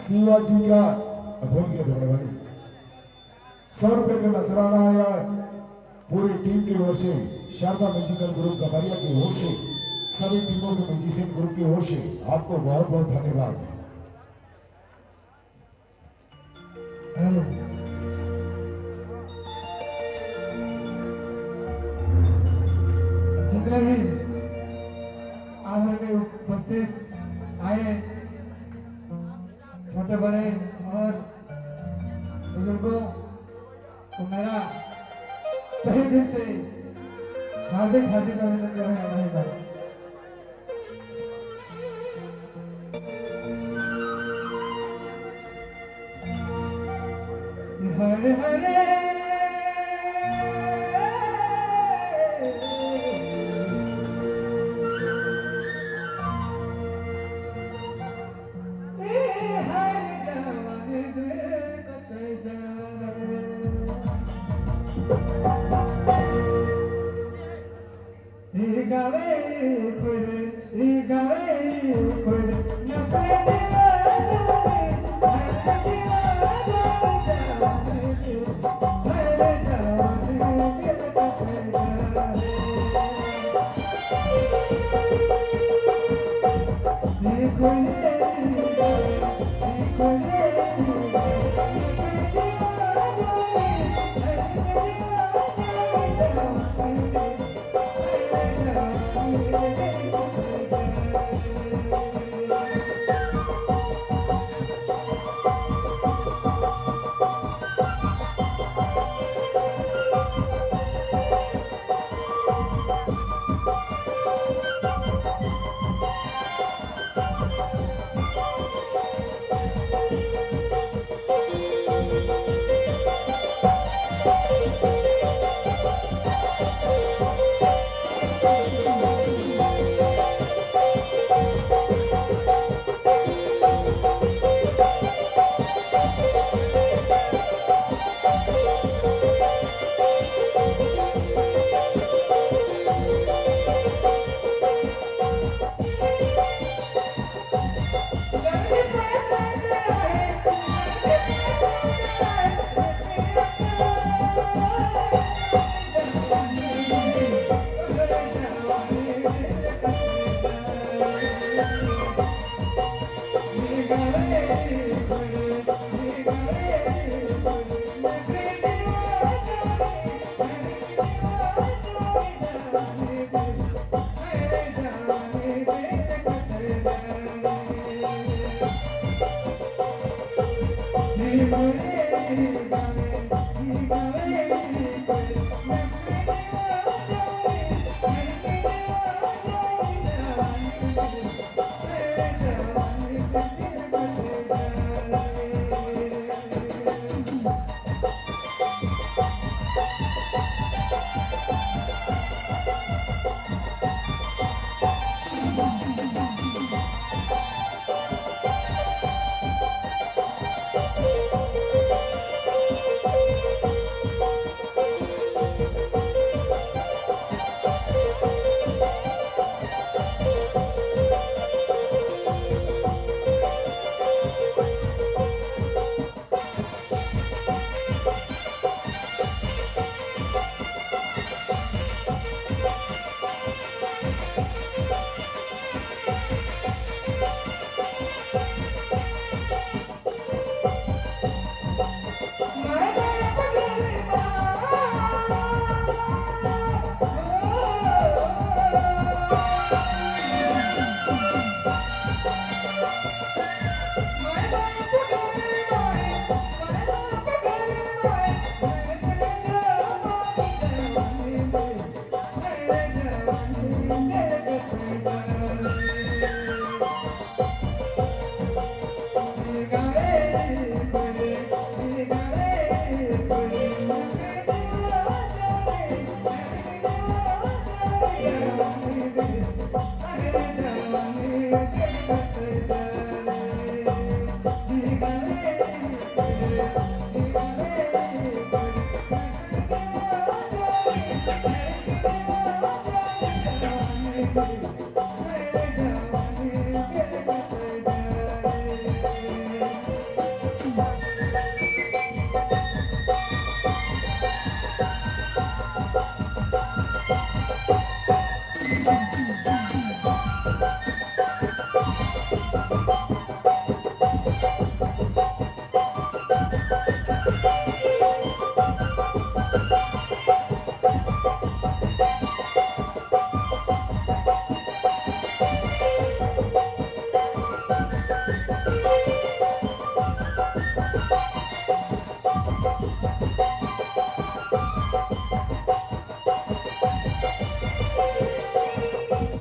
शिवाजी का भूल गया था बड़े भाई। 100 रुपए का नजराना आया पूरी टीम की ओर से, शारदा म्यूजिकल ग्रुप कमरिया की ओर से, सभी टीमों के म्यूजिशियन ग्रुप की ओर से आपको बहुत बहुत धन्यवाद। जितने भी आदर के उपस्थित आए छोटे बड़े और बुजुर्गों को मेरा सही दिल से हार्दिक हार्दिक अभिनंदन रहेगा। हरे हरे Hey,